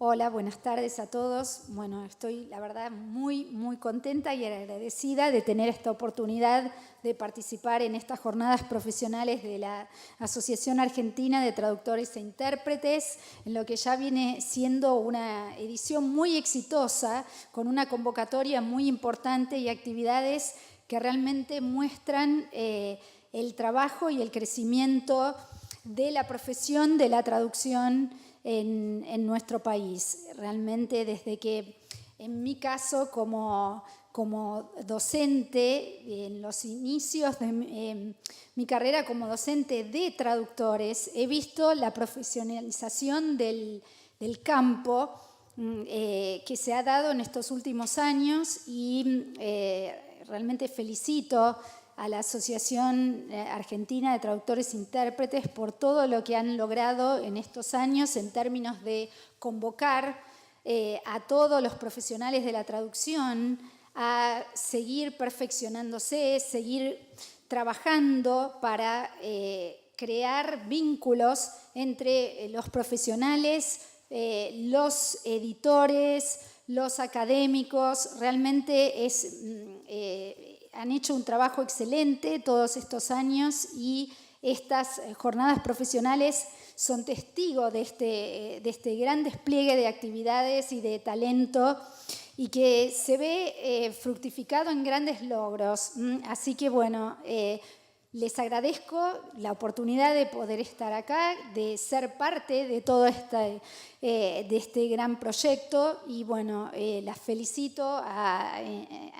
Hola, buenas tardes a todos. Bueno, estoy la verdad muy contenta y agradecida de tener esta oportunidad de participar en estas jornadas profesionales de la Asociación Argentina de Traductores e Intérpretes, en lo que ya viene siendo una edición muy exitosa, con una convocatoria muy importante y actividades que realmente muestran el trabajo y el crecimiento de la profesión de la traducción en nuestro país. Realmente desde que, en mi caso, como docente, en los inicios de mi carrera como docente de traductores, he visto la profesionalización del campo que se ha dado en estos últimos años y realmente felicito a la Asociación Argentina de Traductores e Intérpretes por todo lo que han logrado en estos años en términos de convocar a todos los profesionales de la traducción a seguir perfeccionándose, seguir trabajando para crear vínculos entre los profesionales, los editores, los académicos. Realmente han hecho un trabajo excelente todos estos años y estas jornadas profesionales son testigos de este gran despliegue de actividades y de talento y que se ve fructificado en grandes logros. Así que bueno, les agradezco la oportunidad de poder estar acá, de ser parte de todo de este gran proyecto y bueno, las felicito a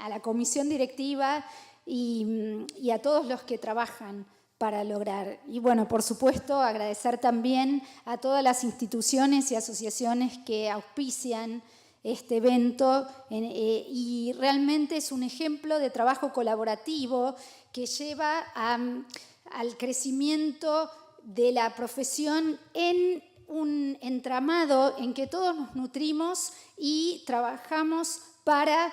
la comisión directiva y a todos los que trabajan para lograr. Y bueno, por supuesto, agradecer también a todas las instituciones y asociaciones que auspician este evento y realmente es un ejemplo de trabajo colaborativo que lleva al crecimiento de la profesión en un entramado en que todos nos nutrimos y trabajamos para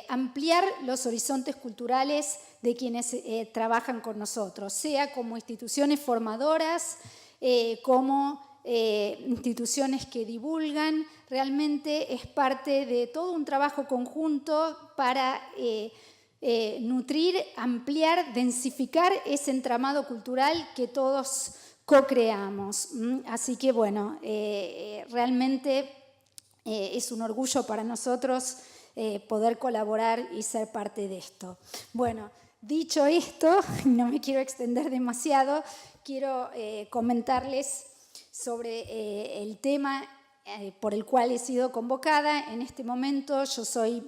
ampliar los horizontes culturales de quienes trabajan con nosotros, sea como instituciones formadoras, como instituciones que divulgan. Realmente es parte de todo un trabajo conjunto para nutrir, ampliar, densificar ese entramado cultural que todos co-creamos. Así que bueno, realmente es un orgullo para nosotros poder colaborar y ser parte de esto. Bueno, dicho esto, no me quiero extender demasiado, quiero comentarles sobre el tema por el cual he sido convocada. En este momento yo soy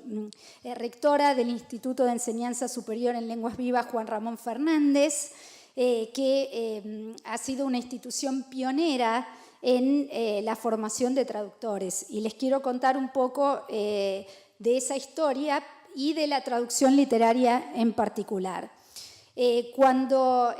rectora del Instituto de Enseñanza Superior en Lenguas Vivas Juan Ramón Fernández, que ha sido una institución pionera en la formación de traductores. Y les quiero contar un poco de esa historia y de la traducción literaria en particular. Cuando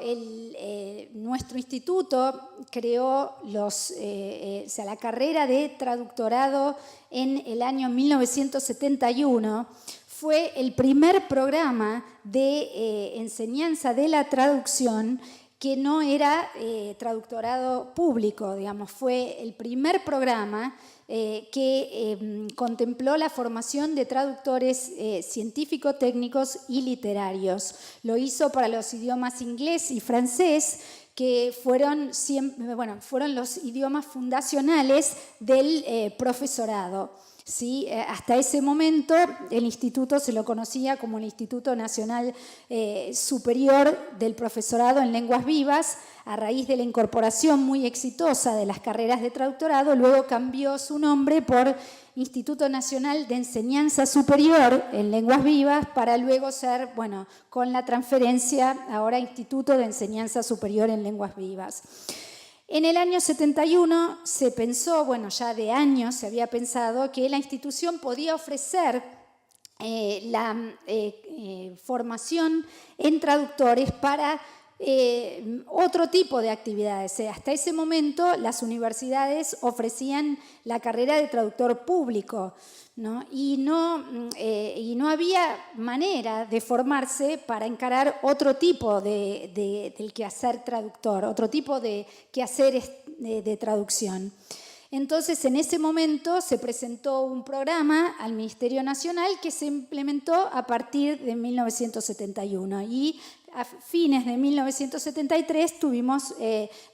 nuestro instituto creó la carrera de traductorado en el año 1971, fue el primer programa de enseñanza de la traducción que no era traductorado público, digamos, fue el primer programa que contempló la formación de traductores científicos, técnicos y literarios. Lo hizo para los idiomas inglés y francés, que fueron los idiomas fundacionales del profesorado. ¿Sí? Hasta ese momento el instituto se lo conocía como el Instituto Nacional Superior del Profesorado en Lenguas Vivas. A raíz de la incorporación muy exitosa de las carreras de traductorado, luego cambió su nombre por Instituto Nacional de Enseñanza Superior en Lenguas Vivas, para luego ser, bueno, con la transferencia, ahora Instituto de Enseñanza Superior en Lenguas Vivas. En el año 71 se pensó, bueno, ya de años se había pensado que la institución podía ofrecer la formación en traductores para otro tipo de actividades. Hasta ese momento las universidades ofrecían la carrera de traductor público, ¿no? Y no había manera de formarse para encarar otro tipo del quehacer traductor, otro tipo de quehaceres de traducción. Entonces, en ese momento se presentó un programa al Ministerio Nacional que se implementó a partir de 1971 y a fines de 1973 tuvimos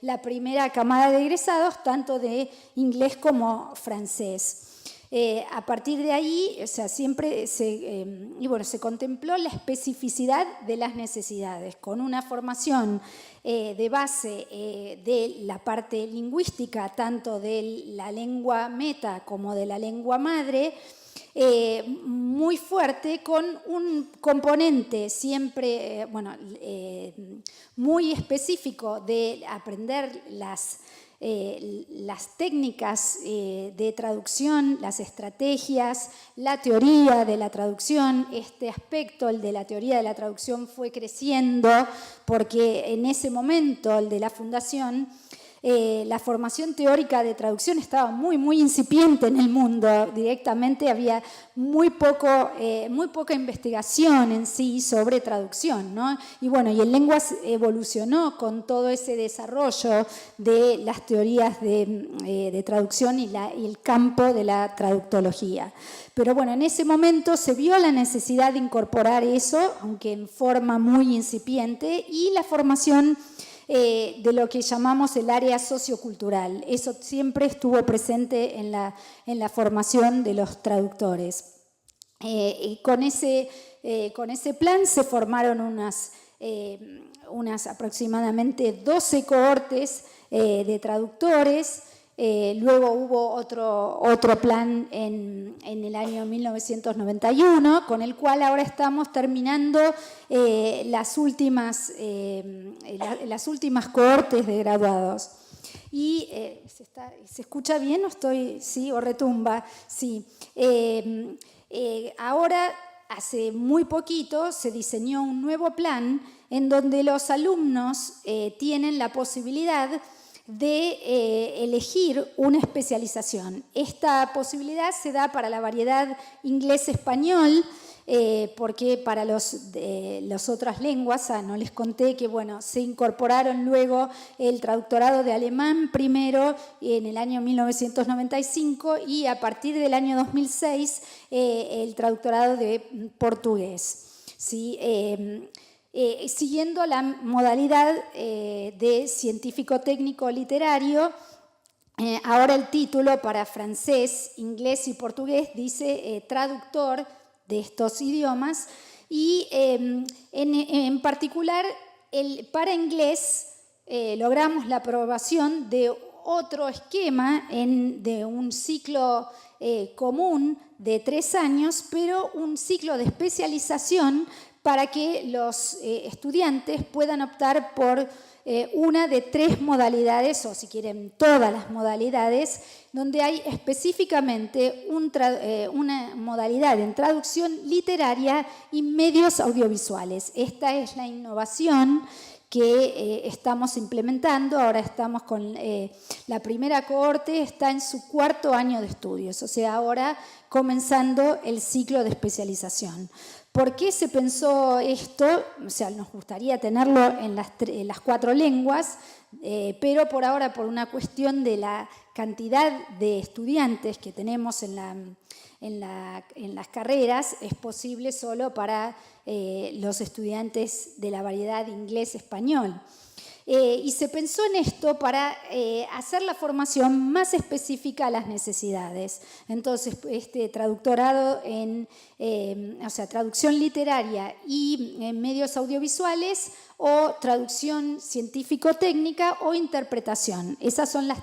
la primera camada de egresados, tanto de inglés como francés. A partir de ahí, o sea, siempre se contempló la especificidad de las necesidades, con una formación de base de la parte lingüística, tanto de la lengua meta como de la lengua madre, muy fuerte, con un componente siempre muy específico de aprender las técnicas de traducción, las estrategias, la teoría de la traducción. Este aspecto, el de la teoría de la traducción, fue creciendo porque en ese momento, el de la fundación, la formación teórica de traducción estaba muy incipiente en el mundo. Directamente había muy poca investigación en sí sobre traducción, ¿no? Y bueno, y en lenguas evolucionó con todo ese desarrollo de las teorías de traducción y el campo de la traductología. Pero bueno, en ese momento se vio la necesidad de incorporar eso, aunque en forma muy incipiente, y la formación de lo que llamamos el área sociocultural. Eso siempre estuvo presente en la formación de los traductores. Y con ese plan se formaron unas aproximadamente 12 cohortes de traductores. Luego hubo otro plan en el año 1991, con el cual ahora estamos terminando las últimas cohortes de graduados. Y ¿se escucha bien o estoy? ¿Sí? ¿O retumba? Sí. Ahora, hace muy poquito, se diseñó un nuevo plan en donde los alumnos tienen la posibilidad de elegir una especialización. Esta posibilidad se da para la variedad inglés-español, porque para las otras lenguas, no les conté que bueno, se incorporaron luego el traductorado de alemán primero en el año 1995 y a partir del año 2006 el traductorado de portugués. ¿Sí? Siguiendo la modalidad de científico técnico literario, ahora el título para francés, inglés y portugués dice traductor de estos idiomas, y en particular para inglés logramos la aprobación de otro esquema de un ciclo común de 3 años, pero un ciclo de especialización para que los estudiantes puedan optar por una de 3 modalidades, o si quieren todas las modalidades, donde hay específicamente una modalidad en traducción literaria y medios audiovisuales. Esta es la innovación que estamos implementando. Ahora estamos con la primera cohorte, está en su 4º año de estudios, o sea, ahora comenzando el ciclo de especialización. ¿Por qué se pensó esto? O sea, nos gustaría tenerlo en las 4 lenguas, pero por ahora, por una cuestión de la cantidad de estudiantes que tenemos en las carreras, es posible solo para los estudiantes de la variedad inglés-español. Y se pensó en esto para hacer la formación más específica a las necesidades. Entonces, este traductorado traducción literaria y medios audiovisuales, o traducción científico-técnica o interpretación. Esas son las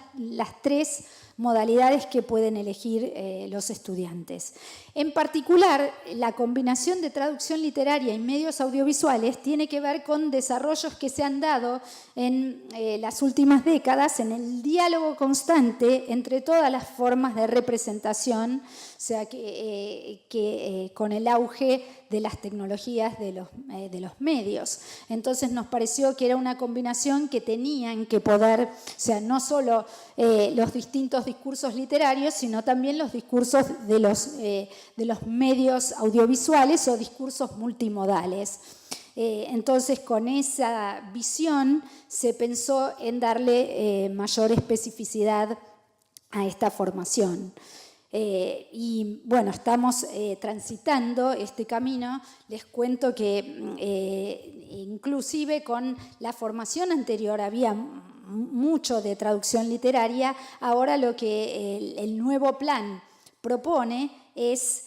3 modalidades que pueden elegir los estudiantes. En particular, la combinación de traducción literaria y medios audiovisuales tiene que ver con desarrollos que se han dado en las últimas décadas en el diálogo constante entre todas las formas de representación, o sea, que con el auge de las tecnologías de los medios. Entonces nos pareció que era una combinación que tenían que poder, o sea, no solo los distintos discursos literarios, sino también los discursos de los medios audiovisuales o discursos multimodales. Entonces, con esa visión se pensó en darle mayor especificidad a esta formación. Y bueno, estamos transitando este camino. Les cuento que inclusive con la formación anterior había mucho de traducción literaria. Ahora lo que el nuevo plan propone es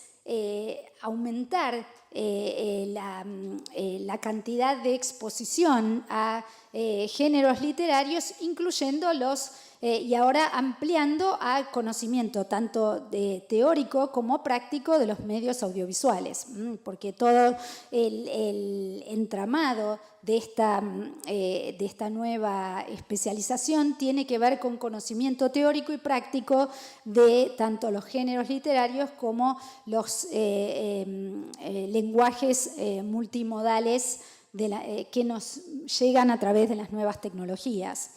aumentar la cantidad de exposición a géneros literarios, incluyendo y ahora ampliando a conocimiento tanto teórico como práctico de los medios audiovisuales, porque todo el entramado de esta nueva especialización tiene que ver con conocimiento teórico y práctico de tanto los géneros literarios como los lenguajes multimodales que nos llegan a través de las nuevas tecnologías.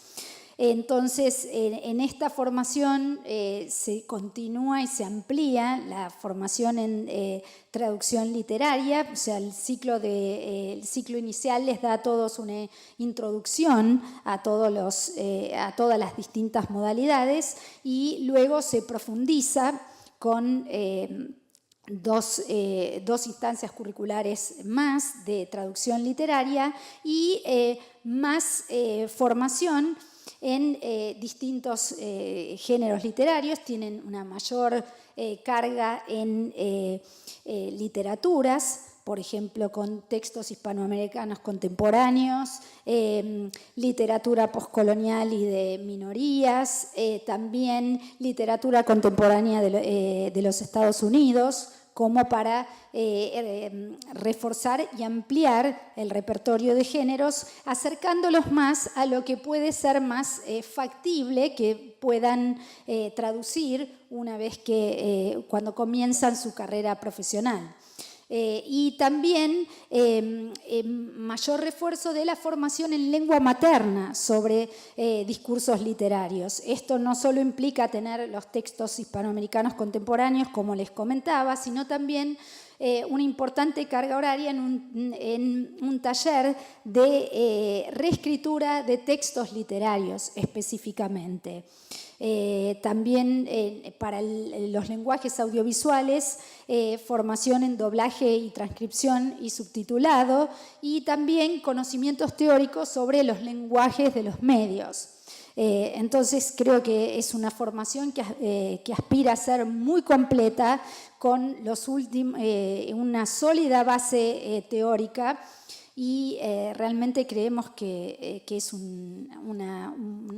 Entonces, en esta formación se continúa y se amplía la formación en traducción literaria, o sea, el ciclo inicial les da a todos una introducción a todas las distintas modalidades y luego se profundiza con dos instancias curriculares más de traducción literaria y más formación en distintos géneros literarios. Tienen una mayor carga en literaturas, por ejemplo, con textos hispanoamericanos contemporáneos, literatura postcolonial y de minorías, también literatura contemporánea de los Estados Unidos, como para reforzar y ampliar el repertorio de géneros, acercándolos más a lo que puede ser más factible que puedan traducir una vez cuando comienzan su carrera profesional. Y también mayor refuerzo de la formación en lengua materna sobre discursos literarios. Esto no solo implica tener los textos hispanoamericanos contemporáneos, como les comentaba, sino también una importante carga horaria en un taller de reescritura de textos literarios específicamente. También para los lenguajes audiovisuales, formación en doblaje y transcripción y subtitulado, y también conocimientos teóricos sobre los lenguajes de los medios. Entonces creo que es una formación que aspira a ser muy completa, con una sólida base teórica, y realmente creemos que es un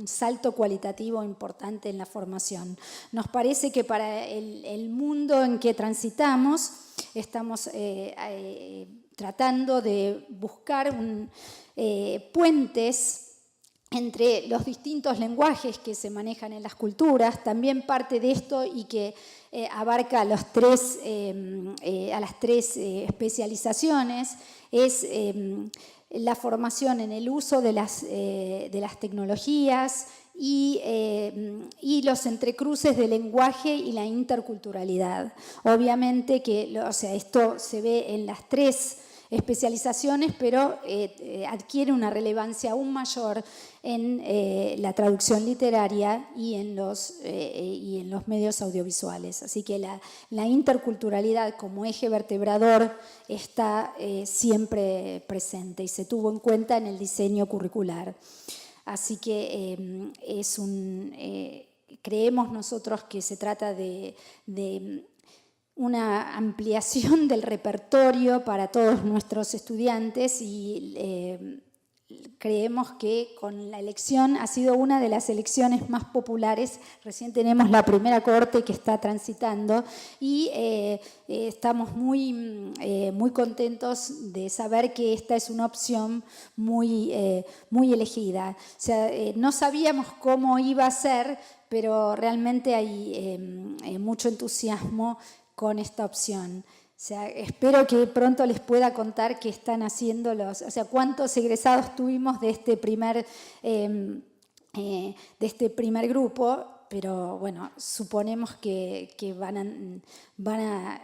salto cualitativo importante en la formación. Nos parece que para el mundo en que transitamos estamos tratando de buscar puentes entre los distintos lenguajes que se manejan en las culturas. También parte de esto, y que abarca a las tres especializaciones, es la formación en el uso de las tecnologías y los entrecruces de lenguaje y la interculturalidad. Obviamente que esto se ve en las tres especializaciones, pero adquiere una relevancia aún mayor en la traducción literaria y en los medios audiovisuales. Así que la interculturalidad como eje vertebrador está siempre presente y se tuvo en cuenta en el diseño curricular. Así que creemos nosotros que se trata de una ampliación del repertorio para todos nuestros estudiantes, y creemos que con la elección ha sido una de las elecciones más populares. Recién tenemos la primera cohorte que está transitando, y estamos muy contentos de saber que esta es una opción muy elegida. O sea, no sabíamos cómo iba a ser, pero realmente hay mucho entusiasmo con esta opción. O sea, espero que pronto les pueda contar qué están haciendo cuántos egresados tuvimos de este primer grupo, bueno, suponemos que van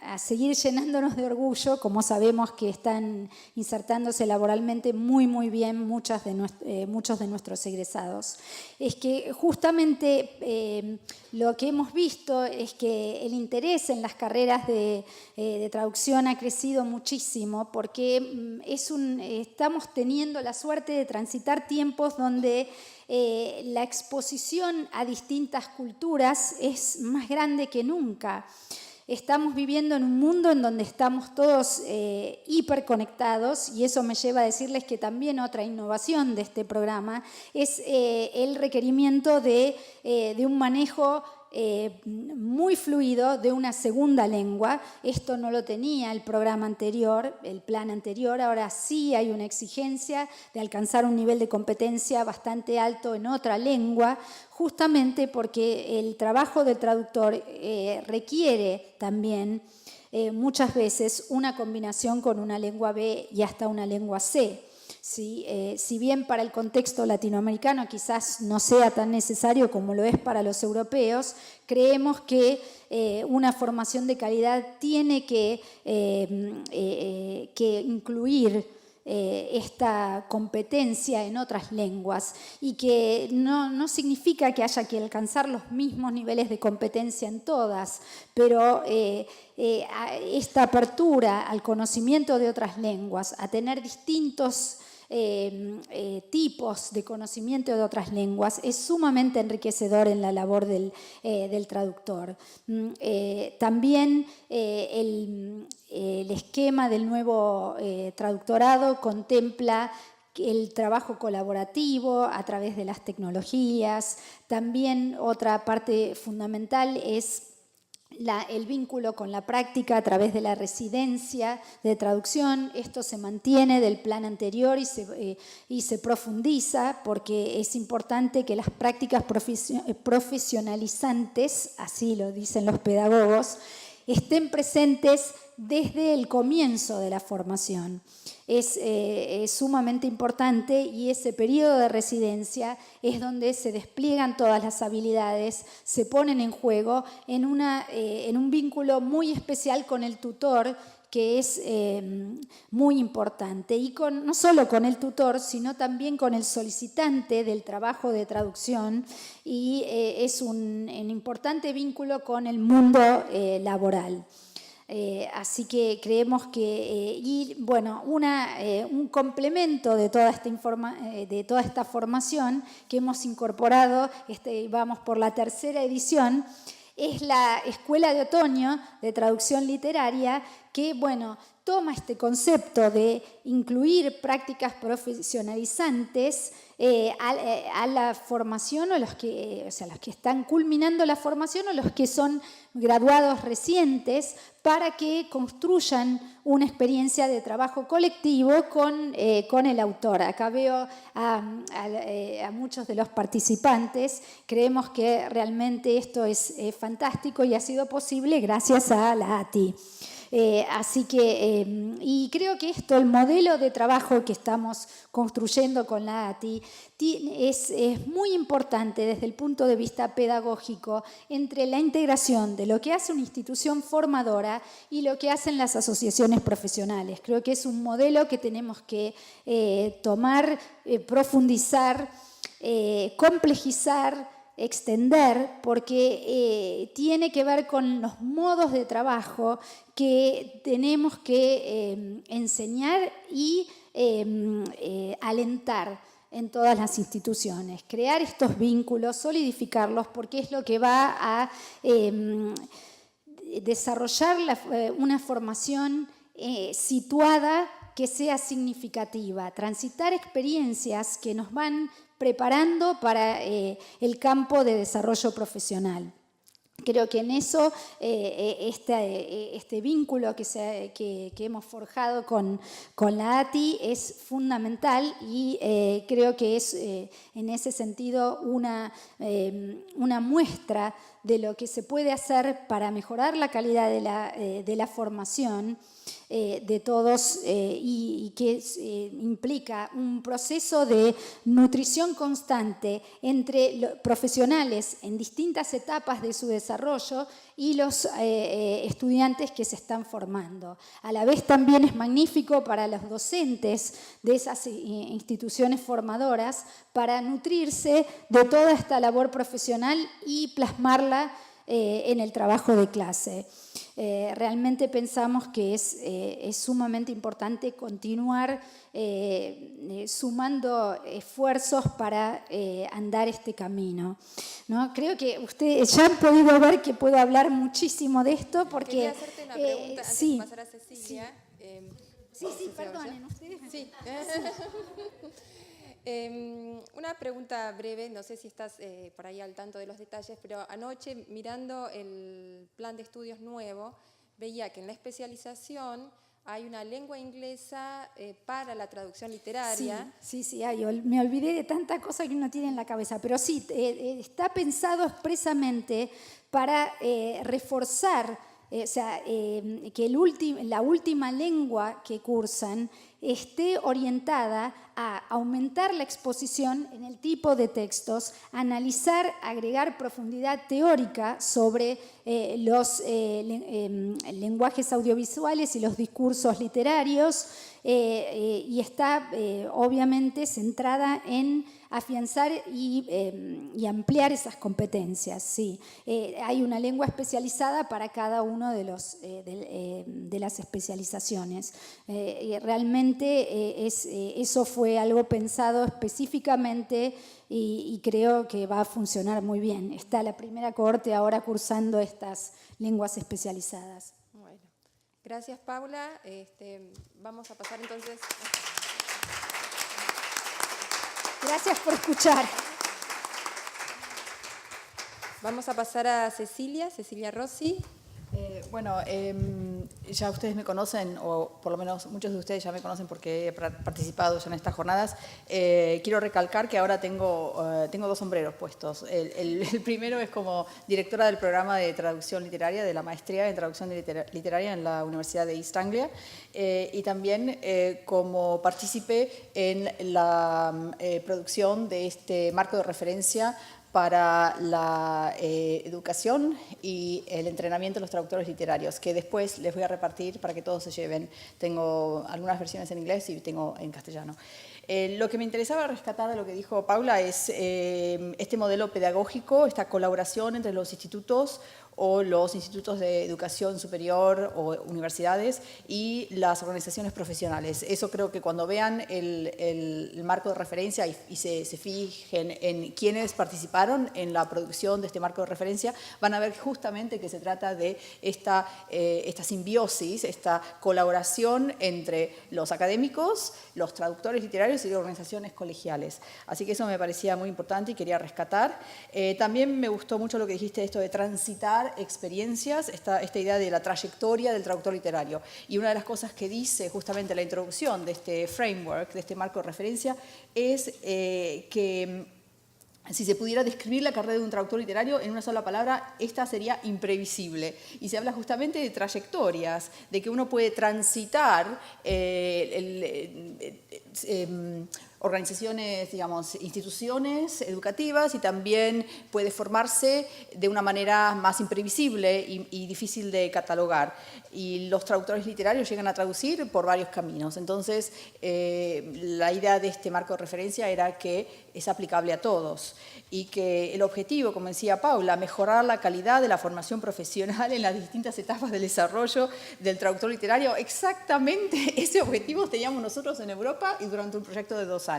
a seguir llenándonos de orgullo, como sabemos que están insertándose laboralmente muy bien muchos de nuestros egresados. Es que justamente lo que hemos visto es que el interés en las carreras de traducción ha crecido muchísimo porque estamos teniendo la suerte de transitar tiempos donde la exposición a distintas culturas es más grande que nunca. Estamos viviendo en un mundo en donde estamos todos hiperconectados, y eso me lleva a decirles que también otra innovación de este programa es el requerimiento de un manejo muy fluido de una segunda lengua. Esto no lo tenía el programa anterior, el plan anterior. Ahora sí hay una exigencia de alcanzar un nivel de competencia bastante alto en otra lengua, justamente porque el trabajo del traductor requiere también muchas veces una combinación con una lengua B y hasta una lengua C. ¿Sí? Si bien para el contexto latinoamericano quizás no sea tan necesario como lo es para los europeos, creemos que una formación de calidad tiene que incluir esta competencia en otras lenguas, y que no significa que haya que alcanzar los mismos niveles de competencia en todas, pero esta apertura al conocimiento de otras lenguas, a tener distintos tipos de conocimiento de otras lenguas, es sumamente enriquecedor en la labor del traductor. También el esquema del nuevo traductorado contempla el trabajo colaborativo a través de las tecnologías. También otra parte fundamental es el vínculo con la práctica a través de la residencia de traducción. Esto se mantiene del plan anterior y se profundiza, porque es importante que las prácticas profesionalizantes, así lo dicen los pedagogos, estén presentes desde el comienzo de la formación. Es sumamente importante, y ese periodo de residencia es donde se despliegan todas las habilidades, se ponen en juego en un vínculo muy especial con el tutor, que es muy importante, y no solo con el tutor, sino también con el solicitante del trabajo de traducción, y es un importante vínculo con el mundo laboral. Así que creemos que, un complemento de toda esta formación que hemos incorporado, vamos por la tercera edición, es la Escuela de Otoño de Traducción Literaria, que toma este concepto de incluir prácticas profesionalizantes a la formación, o los que están culminando la formación o los que son graduados recientes, para que construyan una experiencia de trabajo colectivo con el autor. Acá veo a muchos de los participantes. Creemos que realmente esto es fantástico y ha sido posible gracias a la ATI. Así que, y creo que el modelo de trabajo que estamos construyendo con la ATI es muy importante desde el punto de vista pedagógico, entre la integración de lo que hace una institución formadora y lo que hacen las asociaciones profesionales. Creo que es un modelo que tenemos que tomar, profundizar, complejizar, extender, porque tiene que ver con los modos de trabajo que tenemos que enseñar y alentar en todas las instituciones. Crear estos vínculos, solidificarlos, porque es lo que va a desarrollar una formación situada, que sea significativa, transitar experiencias que nos van preparando para el campo de desarrollo profesional. Creo que en eso este vínculo que hemos forjado con la ATI es fundamental, y creo que es en ese sentido una muestra de lo que se puede hacer para mejorar la calidad de la formación de todos y que implica un proceso de nutrición constante entre profesionales en distintas etapas de su desarrollo y los estudiantes que se están formando. A la vez también es magnífico para los docentes de esas instituciones formadoras para nutrirse de toda esta labor profesional y plasmarla en el trabajo de clase. Realmente pensamos que es sumamente importante continuar sumando esfuerzos para andar este camino, ¿no? Creo que ustedes ya han podido ver que puedo hablar muchísimo de esto porque... Quería hacerte una pregunta antes de pasar a Cecilia. Sí, perdonen ustedes. Sí. Una pregunta breve, no sé si estás por ahí al tanto de los detalles, pero anoche mirando el plan de estudios nuevo, veía que en la especialización hay una lengua inglesa para la traducción literaria. Sí, me olvidé de tanta cosa que uno tiene en la cabeza, pero sí, está pensado expresamente para reforzar, que la última lengua que cursan esté orientada a aumentar la exposición en el tipo de textos, analizar, agregar profundidad teórica sobre los lenguajes audiovisuales y los discursos literarios, y está obviamente centrada en afianzar y ampliar esas competencias. Sí. Hay una lengua especializada para cada uno de las especializaciones. Y realmente eso fue algo pensado específicamente y creo que va a funcionar muy bien. Está la primera cohorte ahora cursando estas lenguas especializadas. Bueno, gracias Paula. Vamos a pasar entonces... Gracias por escuchar. Vamos a pasar a Cecilia Rossi. Ya ustedes me conocen, o por lo menos muchos de ustedes ya me conocen porque he participado ya en estas jornadas. Quiero recalcar que ahora tengo dos sombreros puestos. El primero es como directora del programa de traducción literaria, de la maestría en traducción literaria en la Universidad de East Anglia, y también como partícipe en la producción de este marco de referencia para la educación y el entrenamiento de los traductores literarios, que después les voy a repartir para que todos se lleven. Tengo algunas versiones en inglés y tengo en castellano. Lo que me interesaba rescatar de lo que dijo Paula es este modelo pedagógico, esta colaboración entre los institutos o los institutos de educación superior o universidades y las organizaciones profesionales. Eso creo que cuando vean el marco de referencia y se fijen en quiénes participaron en la producción de este marco de referencia, van a ver justamente que se trata de esta simbiosis, esta colaboración entre los académicos, los traductores literarios y las organizaciones colegiales. Así que eso me parecía muy importante y quería rescatar. También me gustó mucho lo que dijiste, esto de transitar experiencias, esta idea de la trayectoria del traductor literario. Y una de las cosas que dice justamente la introducción de este framework, de este marco de referencia, es que si se pudiera describir la carrera de un traductor literario en una sola palabra, esta sería imprevisible. Y se habla justamente de trayectorias, de que uno puede transitar organizaciones, digamos, instituciones educativas y también puede formarse de una manera más imprevisible y difícil de catalogar. Y los traductores literarios llegan a traducir por varios caminos. Entonces, la idea de este marco de referencia era que es aplicable a todos y que el objetivo, como decía Paula, mejorar la calidad de la formación profesional en las distintas etapas del desarrollo del traductor literario. Exactamente ese objetivo teníamos nosotros en Europa y durante un proyecto de 2 años.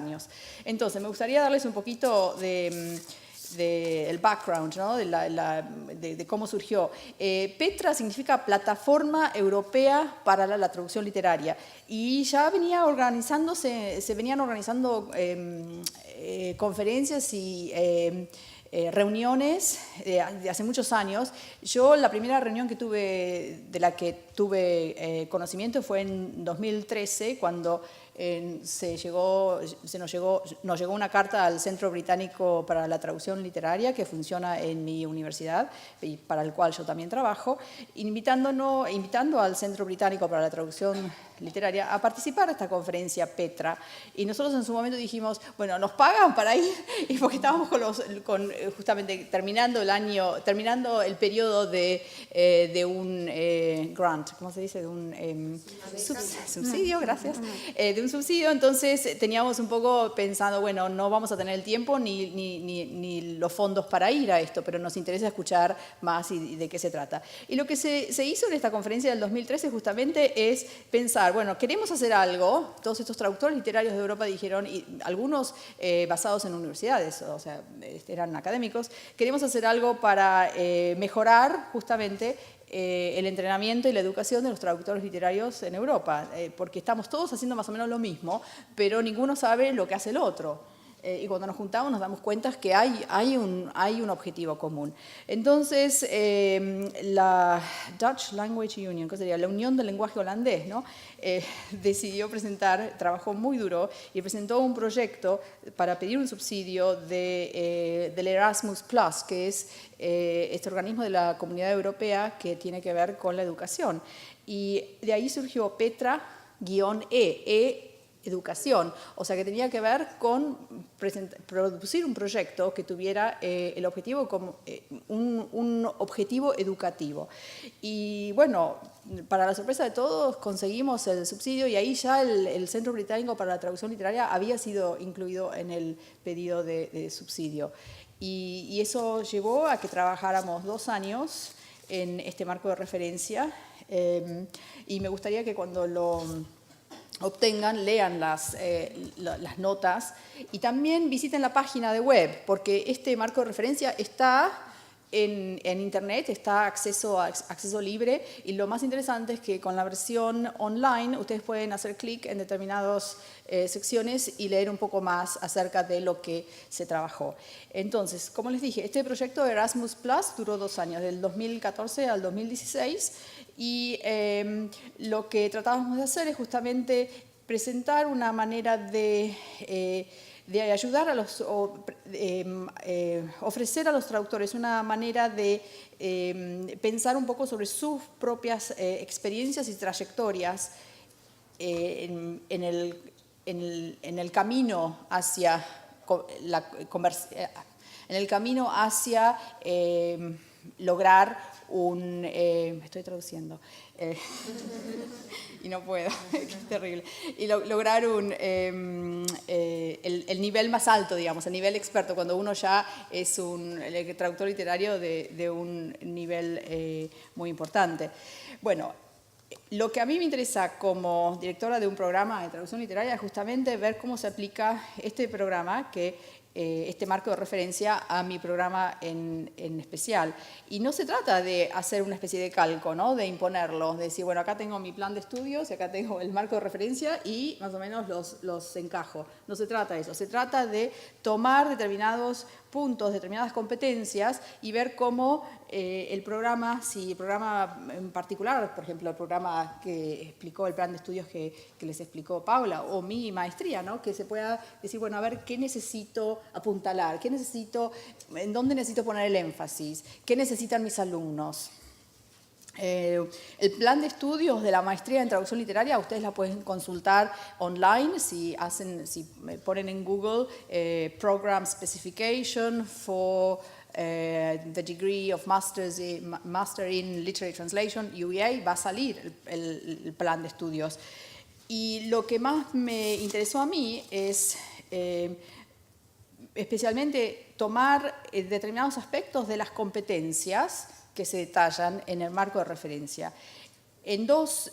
Entonces, me gustaría darles un poquito del background, ¿no? de cómo surgió. Petra significa Plataforma Europea para la Traducción Literaria y ya se venían organizando conferencias y reuniones de hace muchos años. Yo la primera reunión de la que tuve conocimiento fue en 2013, cuando nos llegó una carta al Centro Británico para la Traducción Literaria, que funciona en mi universidad y para el cual yo también trabajo, invitando al Centro Británico para la Traducción Literaria a participar de esta conferencia Petra. Y nosotros en su momento dijimos, bueno, ¿nos pagan para ir? Y porque estábamos justamente terminando el periodo de un grant, ¿cómo se dice? De un subsidio, gracias. De un subsidio, entonces teníamos un poco pensando, bueno, no vamos a tener el tiempo ni los fondos para ir a esto, pero nos interesa escuchar más y de qué se trata. Y lo que se hizo en esta conferencia del 2013 justamente es pensar, bueno, queremos hacer algo. Todos estos traductores literarios de Europa dijeron, y algunos basados en universidades, o sea, eran académicos, queremos hacer algo para mejorar justamente el entrenamiento y la educación de los traductores literarios en Europa, porque estamos todos haciendo más o menos lo mismo, pero ninguno sabe lo que hace el otro. Y cuando nos juntamos nos damos cuenta que hay un objetivo común. Entonces, la Dutch Language Union, que sería la Unión del Lenguaje Holandés, ¿no? Decidió trabajó muy duro y presentó un proyecto para pedir un subsidio del Erasmus+, que es este organismo de la Comunidad Europea que tiene que ver con la educación. Y de ahí surgió Petra-E, educación, o sea que tenía que ver con producir un proyecto que tuviera el objetivo como un objetivo educativo. Y bueno, para la sorpresa de todos conseguimos el subsidio y ahí ya el Centro Británico para la Traducción Literaria había sido incluido en el pedido de subsidio. Y eso llevó a que trabajáramos 2 años en este marco de referencia y me gustaría que cuando lo obtengan, lean las notas y también visiten la página de web, porque este marco de referencia está en Internet, está acceso libre y lo más interesante es que con la versión online ustedes pueden hacer clic en determinadas secciones y leer un poco más acerca de lo que se trabajó. Entonces, como les dije, este proyecto de Erasmus Plus duró 2 años, del 2014 al 2016, y lo que tratábamos de hacer es justamente presentar una manera de ayudar a ofrecer a los traductores una manera de pensar un poco sobre sus propias experiencias y trayectorias en el camino hacia lograr estoy traduciendo y no puedo, es terrible, y lograr el nivel más alto, digamos, el nivel experto, cuando uno ya es el traductor literario de un nivel muy importante. Bueno, lo que a mí me interesa como directora de un programa de traducción literaria es justamente ver cómo se aplica este programa, este marco de referencia a mi programa en especial. Y no se trata de hacer una especie de calco, ¿no? De imponerlo, de decir, bueno, acá tengo mi plan de estudios y acá tengo el marco de referencia y más o menos los encajo. No se trata de eso, se trata de tomar determinados puntos, determinadas competencias y ver cómo el programa, si el programa en particular, por ejemplo, el programa que explicó el plan de estudios que les explicó Paula, o mi maestría, ¿no? Que se pueda decir, bueno, a ver, ¿qué necesito apuntalar? ¿En dónde necesito poner el énfasis? ¿Qué necesitan mis alumnos? El plan de estudios de la maestría en traducción literaria ustedes la pueden consultar online si ponen en Google Program Specification for the Degree of Master in Literary Translation, UEA, va a salir el plan de estudios. Y lo que más me interesó a mí es especialmente tomar determinados aspectos de las competencias que se detallan en el marco de referencia, en 2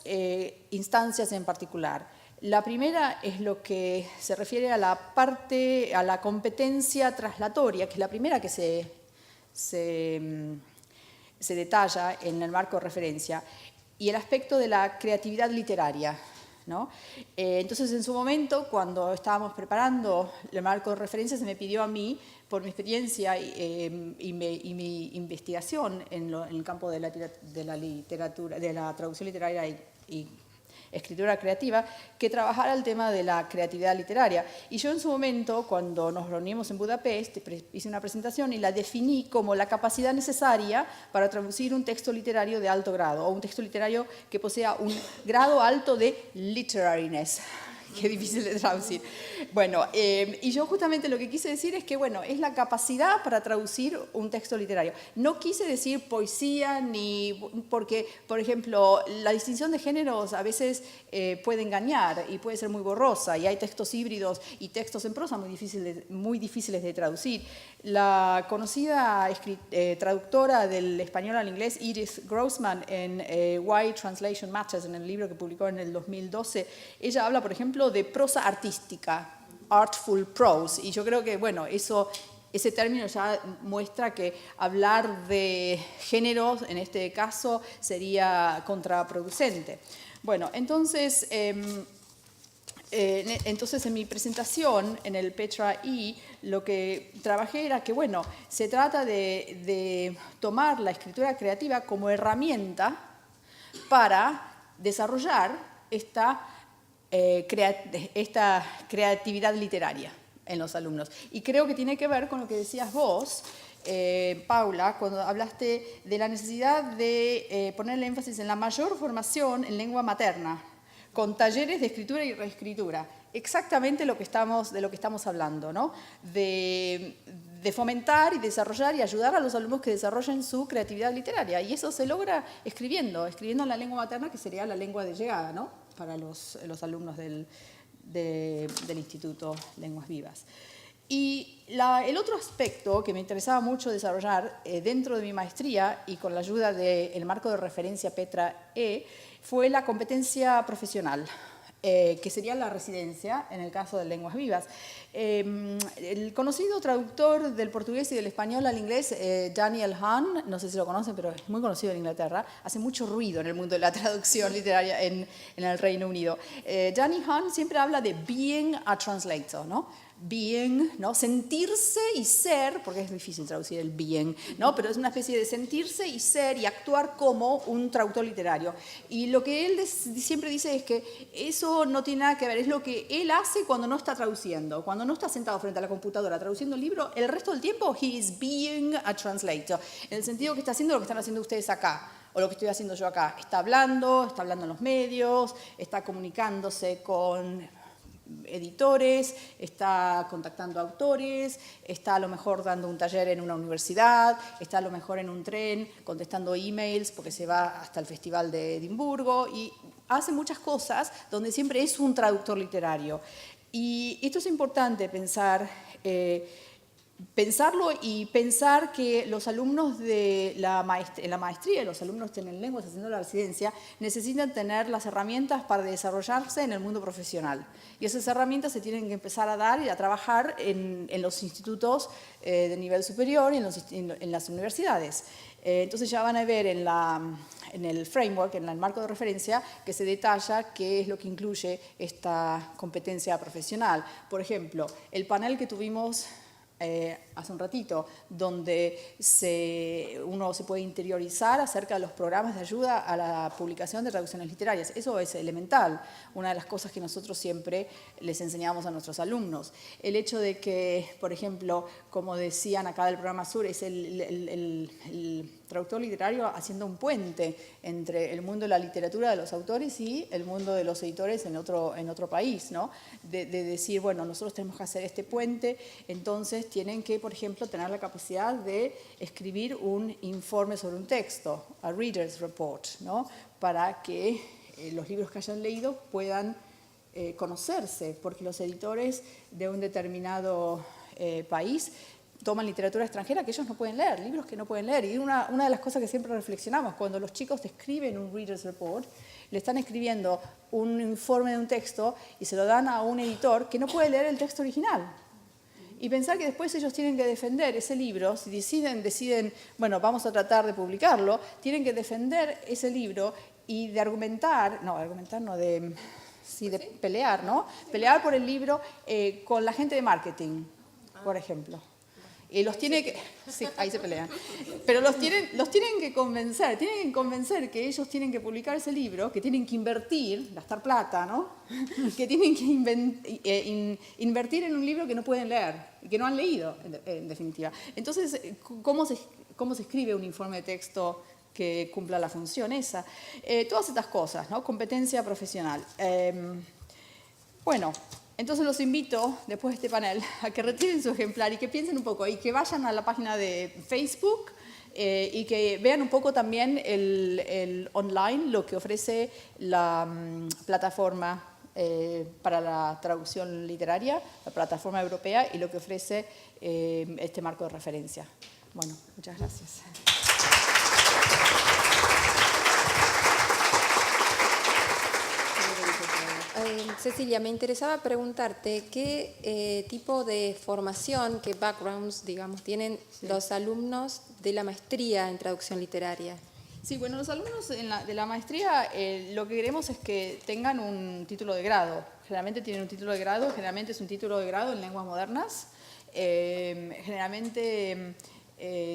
instancias en particular. La primera es lo que se refiere a la competencia traslatoria, que es la primera que se detalla en el marco de referencia, y el aspecto de la creatividad literaria, ¿no? Entonces, en su momento, cuando estábamos preparando el marco de referencia, se me pidió a mí, por mi experiencia y mi investigación en el campo de la literatura, de la traducción literaria y escritura creativa, que trabajara el tema de la creatividad literaria. Y yo en su momento, cuando nos reunimos en Budapest, hice una presentación y la definí como la capacidad necesaria para traducir un texto literario de alto grado, o un texto literario que posea un grado alto de literariness. Qué difícil de traducir. Bueno, y yo justamente lo que quise decir es que, bueno, es la capacidad para traducir un texto literario. No quise decir poesía, ni porque, por ejemplo, la distinción de géneros a veces puede engañar y puede ser muy borrosa, y hay textos híbridos y textos en prosa muy difíciles de traducir. La conocida traductora del español al inglés, Edith Grossman, en Why Translation Matters, en el libro que publicó en el 2012, ella habla, por ejemplo, de prosa artística, artful prose, y yo creo que, bueno, ese término ya muestra que hablar de géneros, en este caso, sería contraproducente. Bueno, entonces en mi presentación en el Petra I, lo que trabajé era que, bueno, se trata de tomar la escritura creativa como herramienta para desarrollar esta creatividad literaria en los alumnos. Y creo que tiene que ver con lo que decías vos, Paula, cuando hablaste de la necesidad de poner el énfasis en la mayor formación en lengua materna, con talleres de escritura y reescritura. Exactamente de lo que estamos hablando, ¿no? De fomentar y desarrollar y ayudar a los alumnos que desarrollen su creatividad literaria. Y eso se logra escribiendo en la lengua materna, que sería la lengua de llegada, ¿no? Para los alumnos del Instituto Lenguas Vivas. Y el otro aspecto que me interesaba mucho desarrollar dentro de mi maestría y con la ayuda del marco de referencia Petra E, fue la competencia profesional, que sería la residencia en el caso de Lenguas Vivas. El conocido traductor del portugués y del español al inglés, Daniel Hahn, no sé si lo conocen, pero es muy conocido en Inglaterra, hace mucho ruido en el mundo de la traducción literaria en el Reino Unido. Daniel Hahn siempre habla de being a translator, ¿no? Being, ¿no? Sentirse y ser, porque es difícil traducir el being, ¿no? Pero es una especie de sentirse y ser y actuar como un traductor literario. Y lo que él siempre dice es que eso no tiene nada que ver, es lo que él hace cuando no está traduciendo, cuando no está sentado frente a la computadora traduciendo un libro, el resto del tiempo he is being a translator, en el sentido que está haciendo lo que están haciendo ustedes acá, o lo que estoy haciendo yo acá. Está hablando en los medios, está comunicándose con editores, está contactando autores, está a lo mejor dando un taller en una universidad, está a lo mejor en un tren contestando emails porque se va hasta el Festival de Edimburgo y hace muchas cosas donde siempre es un traductor literario. Y esto es importante pensarlo y pensar que los alumnos en la maestría, los alumnos en lenguas haciendo la residencia, necesitan tener las herramientas para desarrollarse en el mundo profesional. Y esas herramientas se tienen que empezar a dar y a trabajar en los institutos de nivel superior y en las universidades. Entonces ya van a ver en el framework, en el marco de referencia, que se detalla qué es lo que incluye esta competencia profesional. Por ejemplo, el panel que tuvimos hace un ratito, donde uno se puede interiorizar acerca de los programas de ayuda a la publicación de traducciones literarias. Eso es elemental, una de las cosas que nosotros siempre les enseñamos a nuestros alumnos. El hecho de que, por ejemplo, como decían acá del programa Sur, es el traductor literario haciendo un puente entre el mundo de la literatura de los autores y el mundo de los editores en otro país, ¿no? De decir, bueno, nosotros tenemos que hacer este puente, entonces tienen que, por ejemplo, tener la capacidad de escribir un informe sobre un texto, a reader's report, ¿no? Para que los libros que hayan leído puedan conocerse, porque los editores de un determinado país toman literatura extranjera que ellos no pueden leer, libros que no pueden leer. Y una de las cosas que siempre reflexionamos, cuando los chicos escriben un reader's report, le están escribiendo un informe de un texto y se lo dan a un editor que no puede leer el texto original. Y pensar que después ellos tienen que defender ese libro, si deciden, bueno, vamos a tratar de publicarlo, tienen que defender ese libro y de pelear, ¿no? Pelear por el libro con la gente de marketing, por ejemplo. Y los tiene que... Sí, ahí se pelean. Pero los tienen que convencer, que ellos tienen que publicar ese libro, que tienen que invertir, gastar plata, ¿no? Que tienen que invertir en un libro que no pueden leer, y que no han leído, en definitiva. Entonces, ¿cómo se escribe un informe de texto que cumpla la función esa? Todas estas cosas, ¿no? Competencia profesional. Bueno... Entonces los invito, después de este panel, a que retiren su ejemplar y que piensen un poco y que vayan a la página de Facebook y que vean un poco también el online, lo que ofrece la plataforma para la traducción literaria, la plataforma europea, y lo que ofrece este marco de referencia. Bueno, muchas gracias. Cecilia, me interesaba preguntarte qué tipo de formación, qué backgrounds, digamos, tienen los alumnos de la maestría en traducción literaria. Sí, bueno, los alumnos de la maestría lo que queremos es que tengan un título de grado. Generalmente tienen un título de grado, generalmente es un título de grado en lenguas modernas. Generalmente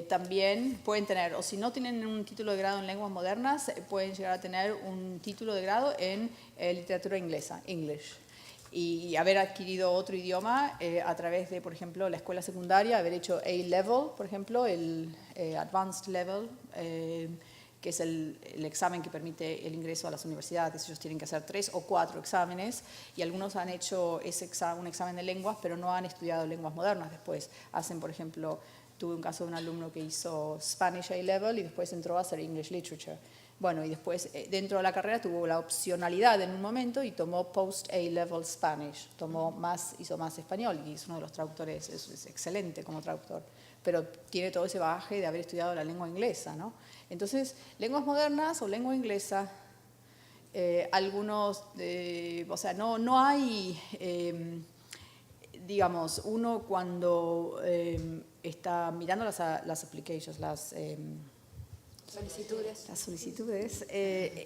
también pueden tener, o si no tienen un título de grado en lenguas modernas, pueden llegar a tener un título de grado en literatura inglesa, English. Y haber adquirido otro idioma a través de, por ejemplo, la escuela secundaria, haber hecho A-Level, por ejemplo, el Advanced Level, que es el examen que permite el ingreso a las universidades. Ellos tienen que hacer 3 o 4 exámenes y algunos han hecho un examen de lenguas, pero no han estudiado lenguas modernas después. Hacen, por ejemplo, tuve un caso de un alumno que hizo Spanish A-Level y después entró a hacer English Literature. Bueno, y después dentro de la carrera tuvo la opcionalidad en un momento y tomó Post A-Level Spanish, hizo más español y es uno de los traductores, es excelente como traductor, pero tiene todo ese bagaje de haber estudiado la lengua inglesa, ¿no? Entonces, lenguas modernas o lengua inglesa, o sea, no hay, digamos, uno cuando está mirando las applications, las solicitudes,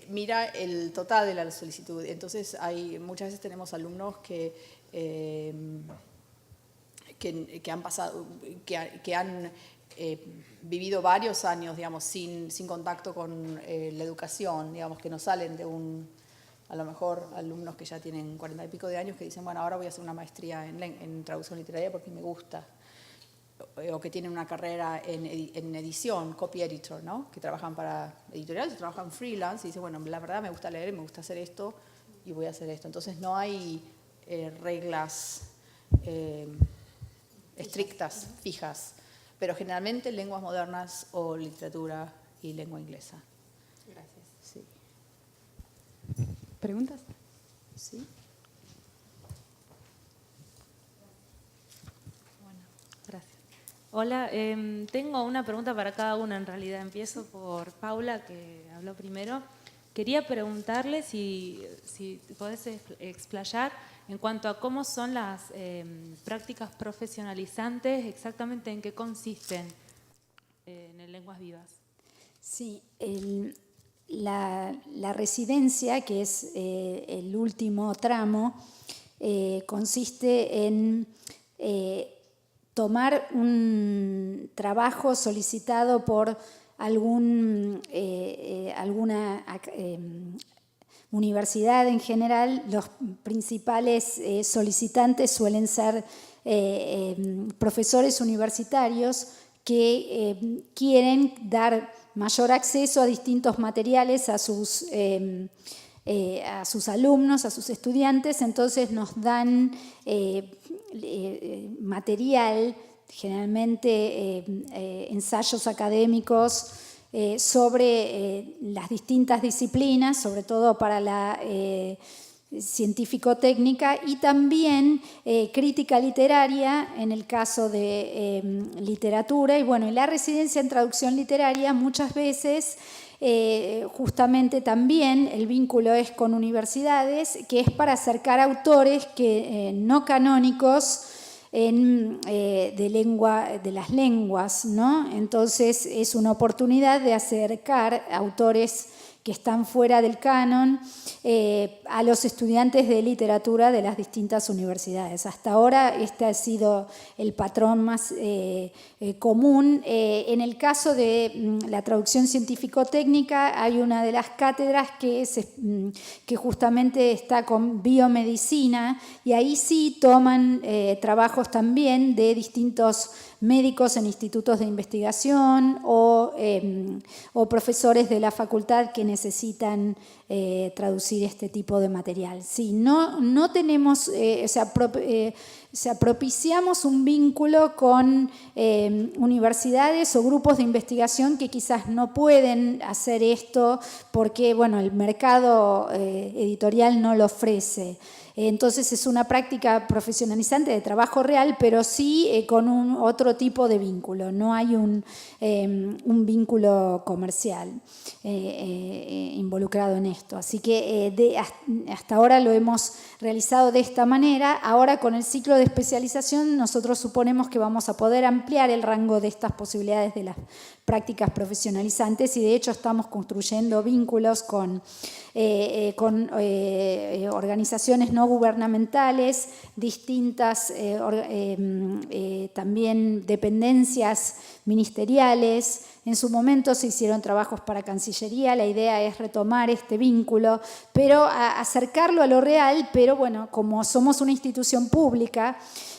mira el total de la solicitud. Entonces, muchas veces tenemos alumnos que han pasado, que han vivido varios años, digamos, sin contacto con la educación, digamos, que no salen de a lo mejor alumnos que ya tienen 40 y pico de años que dicen, bueno, ahora voy a hacer una maestría en traducción literaria porque me gusta, o que tienen una carrera en edición, copy editor, ¿no? Que trabajan para editoriales, trabajan freelance y dicen, bueno, la verdad me gusta leer y me gusta hacer esto y voy a hacer esto. Entonces no hay reglas estrictas, fijas, pero generalmente lenguas modernas o literatura y lengua inglesa. Gracias. Sí. ¿Preguntas? Sí. Bueno, gracias. Hola, tengo una pregunta para cada una en realidad. Empiezo por Paula, que habló primero. Quería preguntarle si podés explayar en cuanto a cómo son las prácticas profesionalizantes, exactamente en qué consisten en Lenguas Vivas. Sí, la residencia, que es el último tramo, consiste en tomar un trabajo solicitado por alguna universidad en general. Los principales solicitantes suelen ser profesores universitarios que quieren dar mayor acceso a distintos materiales a sus alumnos, a sus estudiantes. Entonces nos dan material, generalmente ensayos académicos sobre las distintas disciplinas, sobre todo para la científico-técnica, y también crítica literaria en el caso de literatura. Y bueno, en la residencia en traducción literaria muchas veces justamente también el vínculo es con universidades, que es para acercar autores no canónicos de las lenguas, ¿no? Entonces es una oportunidad de acercar autores que están fuera del canon a los estudiantes de literatura de las distintas universidades. Hasta ahora este ha sido el patrón más común. En el caso de la traducción científico-técnica hay una de las cátedras que justamente está con biomedicina y ahí sí toman trabajos también de distintos médicos en institutos de investigación o profesores de la facultad que necesitan traducir este tipo de material. Sí, no tenemos, propiciamos un vínculo con universidades o grupos de investigación que quizás no pueden hacer esto porque, bueno, el mercado editorial no lo ofrece. Entonces es una práctica profesionalizante de trabajo real, pero sí con otro tipo de vínculo. No hay un vínculo comercial involucrado en esto. Así que hasta ahora lo hemos realizado de esta manera. Ahora con el ciclo de especialización nosotros suponemos que vamos a poder ampliar el rango de estas posibilidades de las prácticas profesionalizantes y de hecho estamos construyendo vínculos con organizaciones no gubernamentales, distintas también dependencias ministeriales. En su momento se hicieron trabajos para Cancillería, la idea es retomar este vínculo, pero acercarlo a lo real, pero bueno, como somos una institución pública,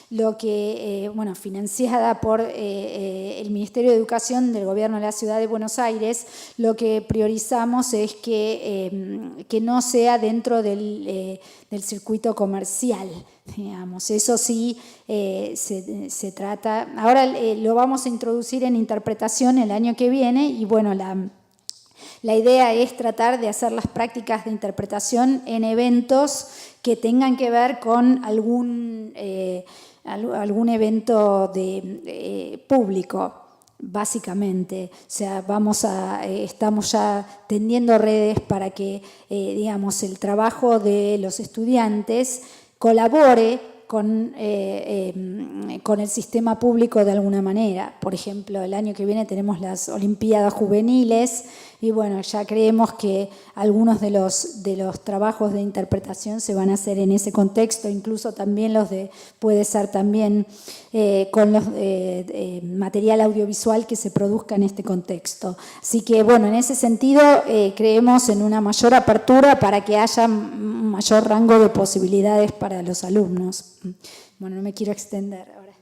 lo que, financiada por el Ministerio de Educación del Gobierno de la Ciudad de Buenos Aires, lo que priorizamos es que no sea dentro del circuito comercial, digamos. Eso sí se trata. Ahora lo vamos a introducir en interpretación el año que viene y bueno, la idea es tratar de hacer las prácticas de interpretación en eventos que tengan que ver con algún evento público, básicamente. O sea, estamos ya tendiendo redes para que, el trabajo de los estudiantes colabore con el sistema público de alguna manera. Por ejemplo, el año que viene tenemos las Olimpiadas Juveniles y bueno, ya creemos que algunos de los trabajos de interpretación se van a hacer en ese contexto, incluso también puede ser también con los material audiovisual que se produzca en este contexto. Así que bueno, en ese sentido creemos en una mayor apertura para que haya un mayor rango de posibilidades para los alumnos. Bueno, no me quiero extender ahora.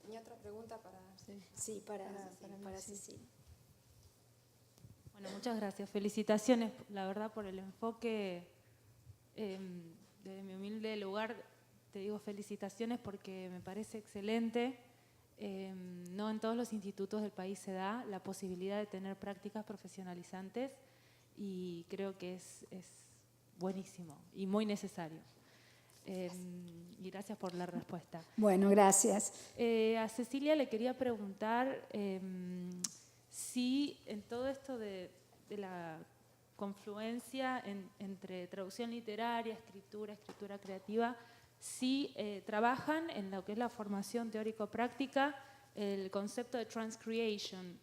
¿Y otra pregunta para...? Sí, para Cecilia. Bueno, muchas gracias. Felicitaciones, la verdad, por el enfoque. Desde mi humilde lugar te digo felicitaciones porque me parece excelente. No en todos los institutos del país se da la posibilidad de tener prácticas profesionalizantes y creo que es buenísimo y muy necesario. Y gracias por la respuesta. Bueno, gracias. A Cecilia le quería preguntar si en todo esto de la confluencia entre traducción literaria, escritura creativa, si trabajan en lo que es la formación teórico-práctica el concepto de transcreation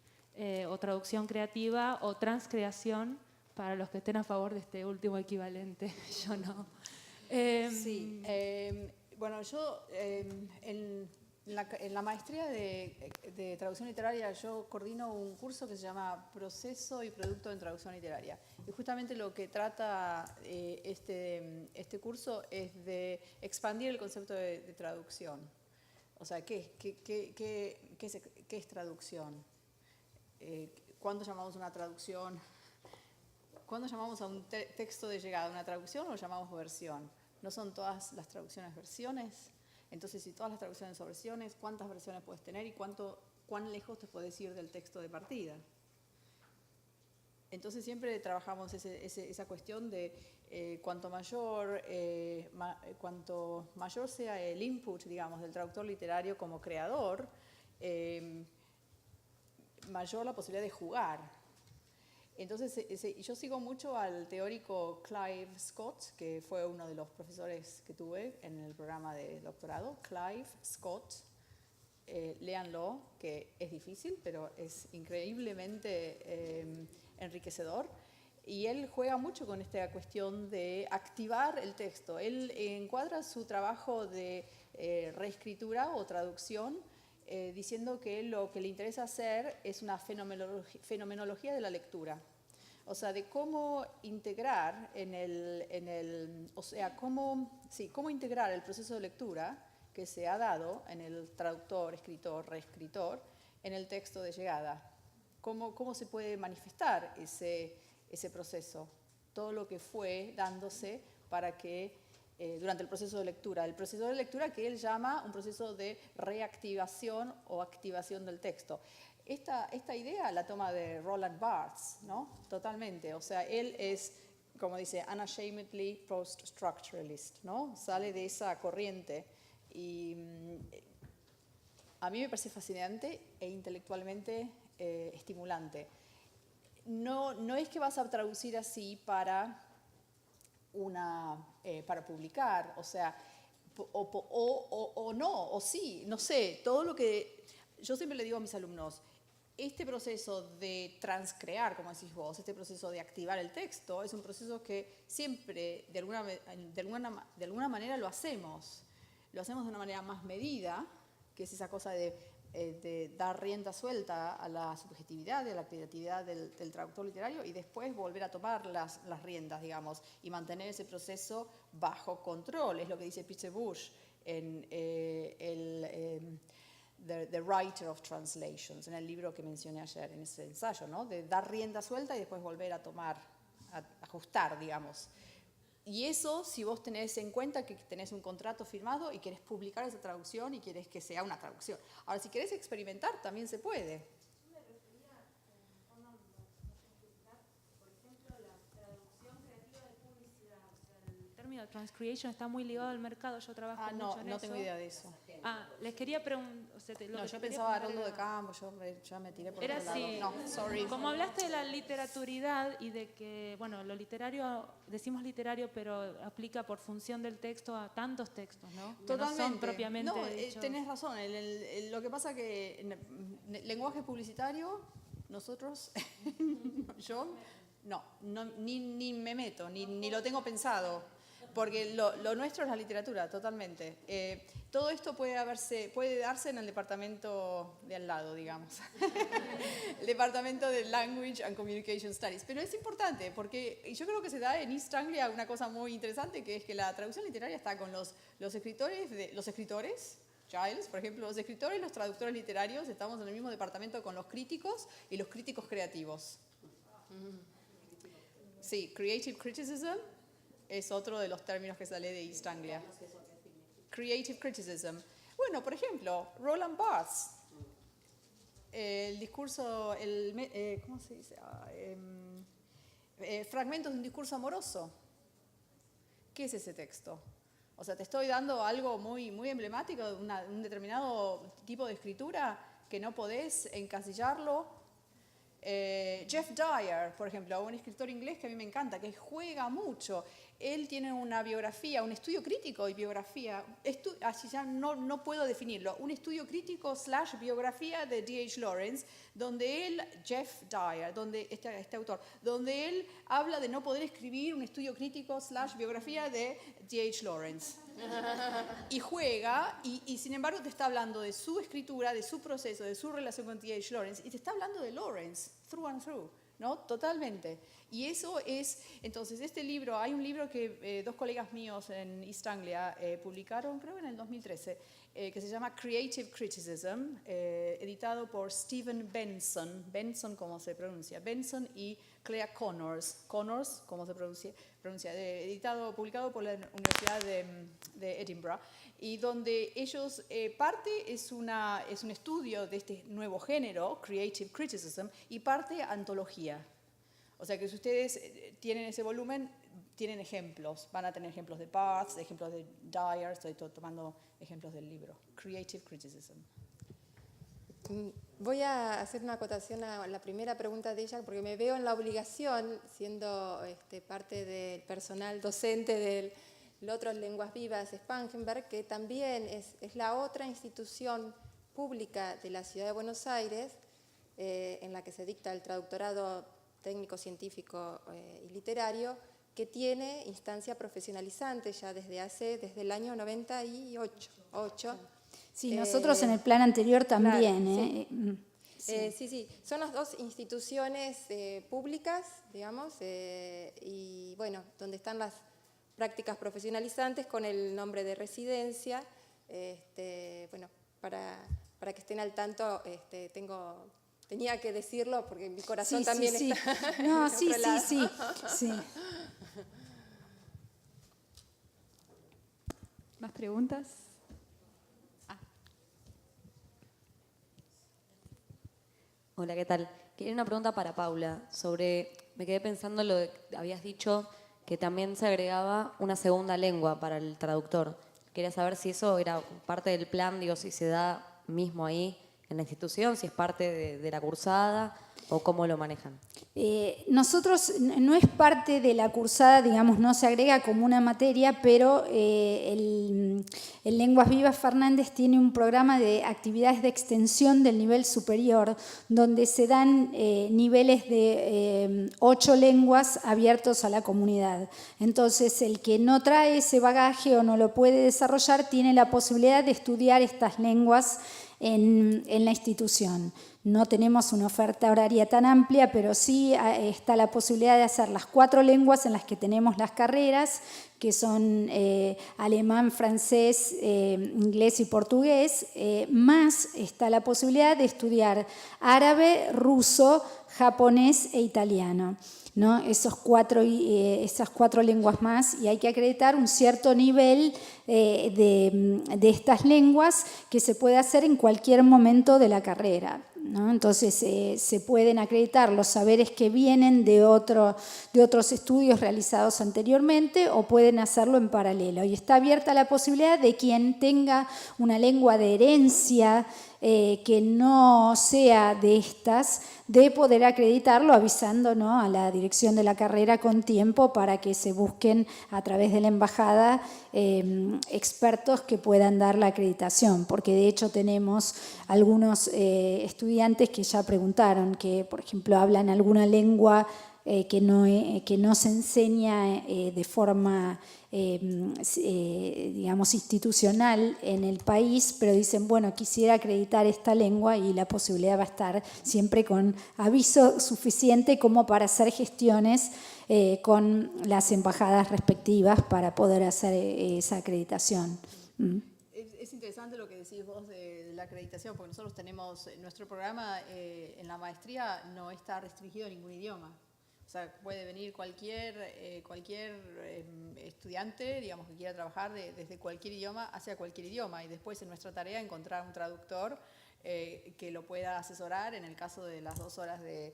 o traducción creativa o transcreación para los que estén a favor de este último equivalente. Yo no. Sí, bueno, yo en la maestría de traducción literaria yo coordino un curso que se llama Proceso y Producto en Traducción Literaria. Y justamente lo que trata este curso es de expandir el concepto de traducción. O sea, ¿qué es traducción? ¿Cuándo llamamos una traducción? ¿Cuándo llamamos a un texto de llegada una traducción o lo llamamos versión? ¿No son todas las traducciones versiones? Entonces, si todas las traducciones son versiones, ¿cuántas versiones puedes tener y cuán lejos te puedes ir del texto de partida? Entonces, siempre trabajamos esa cuestión de cuanto mayor sea el input, digamos, del traductor literario como creador, mayor la posibilidad de jugar. Entonces, yo sigo mucho al teórico Clive Scott, que fue uno de los profesores que tuve en el programa de doctorado. Clive Scott, léanlo, que es difícil, pero es increíblemente enriquecedor. Y él juega mucho con esta cuestión de activar el texto. Él encuadra su trabajo de reescritura o traducción diciendo que lo que le interesa hacer es una fenomenología de la lectura. O sea, de cómo integrar cómo integrar el proceso de lectura que se ha dado en el traductor, escritor, reescritor, en el texto de llegada. Cómo se puede manifestar ese proceso, todo lo que fue dándose para que durante el proceso de lectura que él llama un proceso de reactivación o activación del texto. Esta idea la toma de Roland Barthes, ¿no? Totalmente, o sea, él es, como dice, unashamedly post-structuralist, ¿no? Sale de esa corriente y a mí me parece fascinante e intelectualmente estimulante. No es que vas a traducir así para publicar, o sea, o no, o sí, no sé, todo lo que... Yo siempre le digo a mis alumnos, este proceso de transcrear, como decís vos, este proceso de activar el texto, es un proceso que siempre, de alguna manera, lo hacemos. Lo hacemos de una manera más medida, que es esa cosa de dar rienda suelta a la subjetividad y a la creatividad del traductor literario y después volver a tomar las riendas, digamos, y mantener ese proceso bajo control. Es lo que dice Peter Bush en The Writer of Translations, en el libro que mencioné ayer, en ese ensayo, ¿no? De dar rienda suelta y después volver a tomar, a ajustar, digamos. Y eso, si vos tenés en cuenta que tenés un contrato firmado y querés publicar esa traducción y querés que sea una traducción. Ahora, si querés experimentar, también se puede. Yo me refería, en forma más especificar, por ejemplo, la traducción creativa de publicidad. O sea, el término transcreation está muy ligado al mercado, yo trabajo mucho en eso. No tengo idea de eso. Les quería preguntar... O sea, yo pensaba Haroldo de Campo, ya me tiré por otro lado. Así. No, sorry. Como hablaste de la literaturidad y de que, bueno, lo literario, decimos literario, pero aplica por función del texto a tantos textos, ¿no? Totalmente. No son propiamente hechos. Tenés razón. Lo que pasa que en el lenguaje publicitario, nosotros, yo, ni me meto, ni lo tengo pensado. Porque lo nuestro es la literatura, totalmente. Todo esto puede darse en el departamento de al lado, digamos. El departamento de Language and Communication Studies. Pero es importante, porque yo creo que se da en East Anglia una cosa muy interesante, que es que la traducción literaria está con los escritores, Giles, por ejemplo, los escritores y los traductores literarios, estamos en el mismo departamento con los críticos y los críticos creativos. Sí, creative criticism es otro de los términos que sale de East Anglia. Creative criticism. Bueno, por ejemplo, Roland Barthes. El discurso, ¿cómo se dice? Fragmentos de un discurso amoroso. ¿Qué es ese texto? O sea, te estoy dando algo muy, muy emblemático de un determinado tipo de escritura que no podés encasillarlo. Jeff Dyer, por ejemplo, un escritor inglés que a mí me encanta, que juega mucho. Él tiene una biografía, un estudio crítico y biografía, así ya no puedo definirlo, un estudio crítico / biografía de D.H. Lawrence, donde él, Jeff Dyer, donde este autor, donde él habla de no poder escribir un estudio crítico / biografía de D.H. Lawrence. Y juega, y sin embargo te está hablando de su escritura, de su proceso, de su relación con D.H. Lawrence, y te está hablando de Lawrence, through and through, ¿no? Totalmente. Y eso es, entonces, este libro, hay un libro que dos colegas míos en East Anglia publicaron, creo en el 2013, que se llama Creative Criticism, editado por Stephen Benson, ¿cómo se pronuncia? Benson y Claire Connors, ¿cómo se pronuncia? Publicado por la Universidad de Edinburgh, y donde ellos, parte es un estudio de este nuevo género, Creative Criticism, y parte antología. O sea que si ustedes tienen ese volumen, tienen ejemplos, van a tener ejemplos de Barthes, ejemplos de Dyer, estoy tomando ejemplos del libro, Creative Criticism. Voy a hacer una acotación a la primera pregunta de ella, porque me veo en la obligación, siendo parte del personal docente del otro Lenguas Vivas, Spangenberg, que también es la otra institución pública de la Ciudad de Buenos Aires, en la que se dicta el traductorado técnico, científico y literario, que tiene instancia profesionalizante ya desde el año 98. Sí, nosotros en el plan anterior también. Claro, sí. Son las dos instituciones públicas, digamos, y bueno, donde están las prácticas profesionalizantes con el nombre de residencia. Bueno, para que estén al tanto, tenía que decirlo porque mi corazón también está No, en otro lado. sí. ¿Más preguntas? Hola, ¿qué tal? Quería una pregunta para Paula me quedé pensando lo que habías dicho, que también se agregaba una segunda lengua para el traductor. Quería saber si eso era parte del plan, digo, si se da mismo ahí en la institución, si es parte de la cursada o cómo lo manejan. Nosotros, no es parte de la cursada, digamos, no se agrega como una materia, pero el Lenguas Vivas Fernández tiene un programa de actividades de extensión del nivel superior, donde se dan niveles de 8 lenguas abiertos a la comunidad. Entonces, el que no trae ese bagaje o no lo puede desarrollar, tiene la posibilidad de estudiar estas lenguas en la institución. No tenemos una oferta horaria tan amplia, pero sí está la posibilidad de hacer las 4 lenguas en las que tenemos las carreras, que son alemán, francés, inglés y portugués, más está la posibilidad de estudiar árabe, ruso, japonés e italiano, ¿no? Esas 4 lenguas más, y hay que acreditar un cierto nivel de estas lenguas que se puede hacer en cualquier momento de la carrera, ¿no? Entonces se pueden acreditar los saberes que vienen de otros estudios realizados anteriormente o pueden hacerlo en paralelo. Y está abierta la posibilidad de quien tenga una lengua de herencia que no sea de estas, de poder acreditarlo avisando, ¿no?, a la dirección de la carrera con tiempo para que se busquen a través de la embajada expertos que puedan dar la acreditación, porque de hecho tenemos algunos estudiantes que ya preguntaron que, por ejemplo, hablan alguna lengua que no se enseña de forma digamos, institucional en el país, pero dicen, bueno, quisiera acreditar esta lengua, y la posibilidad va a estar siempre con aviso suficiente como para hacer gestiones con las embajadas respectivas para poder hacer esa acreditación. Es interesante lo que decís vos de la acreditación, porque nosotros tenemos, nuestro programa en la maestría no está restringido a ningún idioma. O sea, puede venir cualquier estudiante, digamos, que quiera trabajar desde cualquier idioma hacia cualquier idioma, y después en nuestra tarea encontrar un traductor que lo pueda asesorar en el caso de las 2 horas de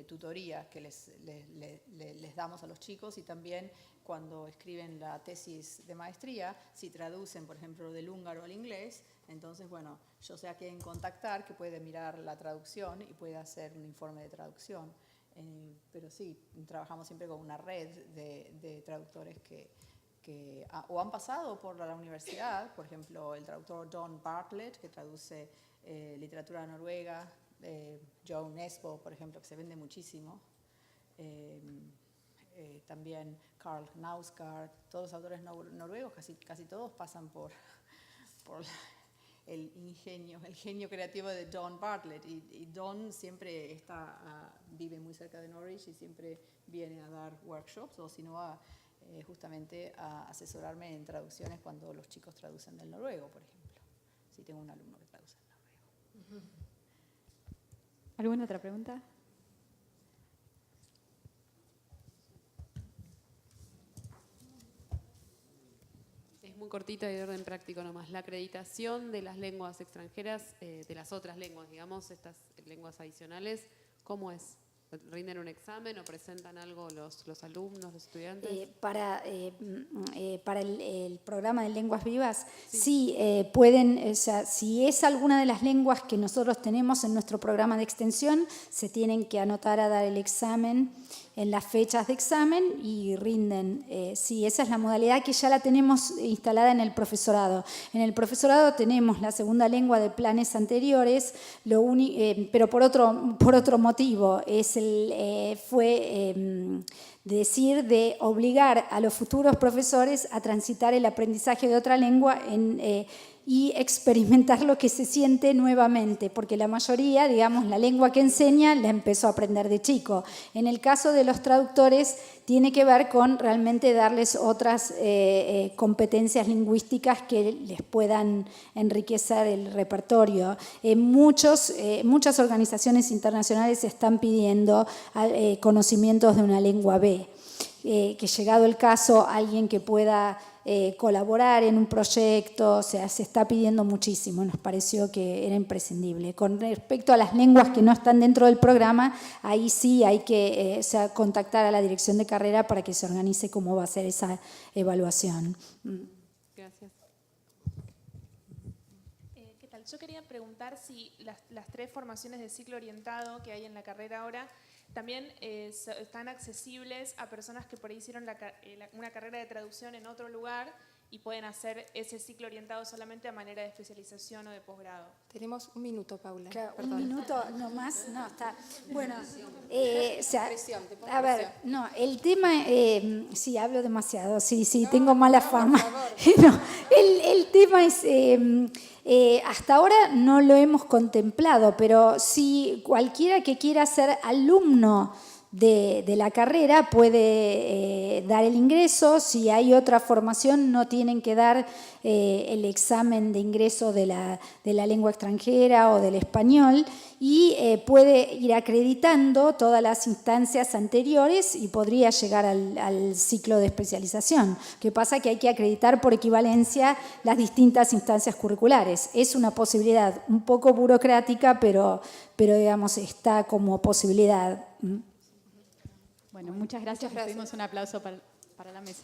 tutoría que les damos a los chicos, y también cuando escriben la tesis de maestría, si traducen, por ejemplo, del húngaro al inglés, entonces, bueno, yo sé a quién contactar, que puede mirar la traducción y puede hacer un informe de traducción. Pero sí, trabajamos siempre con una red de traductores que o han pasado por la universidad, por ejemplo, el traductor John Bartlett, que traduce literatura noruega, Joe Nesbo, por ejemplo, que se vende muchísimo, también Karl Knausgaard, todos los autores noruegos, casi todos pasan por el genio creativo de John Bartlett, y John siempre vive muy cerca de Norwich y siempre viene a dar workshops, o si no justamente a asesorarme en traducciones cuando los chicos traducen del noruego, por ejemplo, si tengo un alumno que traduce del noruego. ¿Alguna otra pregunta? Muy cortita y de orden práctico nomás. La acreditación de las lenguas extranjeras, de las otras lenguas, digamos, estas lenguas adicionales, ¿cómo es? ¿Rinden un examen o presentan algo los alumnos, los estudiantes? Para el programa de Lenguas Vivas, sí, pueden, o sea, si es alguna de las lenguas que nosotros tenemos en nuestro programa de extensión, se tienen que anotar a dar el examen en las fechas de examen y rinden. Sí, esa es la modalidad que ya la tenemos instalada en el profesorado. En el profesorado tenemos la segunda lengua de planes anteriores, pero por otro motivo. Es fue decir de obligar a los futuros profesores a transitar el aprendizaje de otra lengua y experimentar lo que se siente nuevamente, porque la mayoría, digamos, la lengua que enseña la empezó a aprender de chico. En el caso de los traductores tiene que ver con realmente darles otras competencias lingüísticas que les puedan enriquecer el repertorio. Muchas organizaciones internacionales están pidiendo conocimientos de una lengua B, que llegado el caso, alguien que pueda colaborar en un proyecto, o sea, se está pidiendo muchísimo, nos pareció que era imprescindible. Con respecto a las lenguas que no están dentro del programa, ahí sí hay que contactar a la dirección de carrera para que se organice cómo va a ser esa evaluación. Gracias. ¿Qué tal? Yo quería preguntar si las 3 formaciones de ciclo orientado que hay en la carrera ahora también están accesibles a personas que por ahí hicieron una carrera de traducción en otro lugar y pueden hacer ese ciclo orientado solamente a manera de especialización o de posgrado. Tenemos un minuto, Paula. Claro, un Perdón. minuto, no más, no, está. Bueno, Presión, te pongo a ver, presión. no, el tema, sí, hablo demasiado, sí, tengo mala fama. No, el tema es, hasta ahora no lo hemos contemplado, pero si cualquiera que quiera ser alumno de la carrera puede dar el ingreso. Si hay otra formación no tienen que dar el examen de ingreso de la lengua extranjera o del español y puede ir acreditando todas las instancias anteriores y podría llegar al ciclo de especialización. Lo que pasa que hay que acreditar por equivalencia las distintas instancias curriculares. Es una posibilidad un poco burocrática, pero digamos está como posibilidad. Bueno, muchas gracias. Les pedimos un aplauso para la mesa.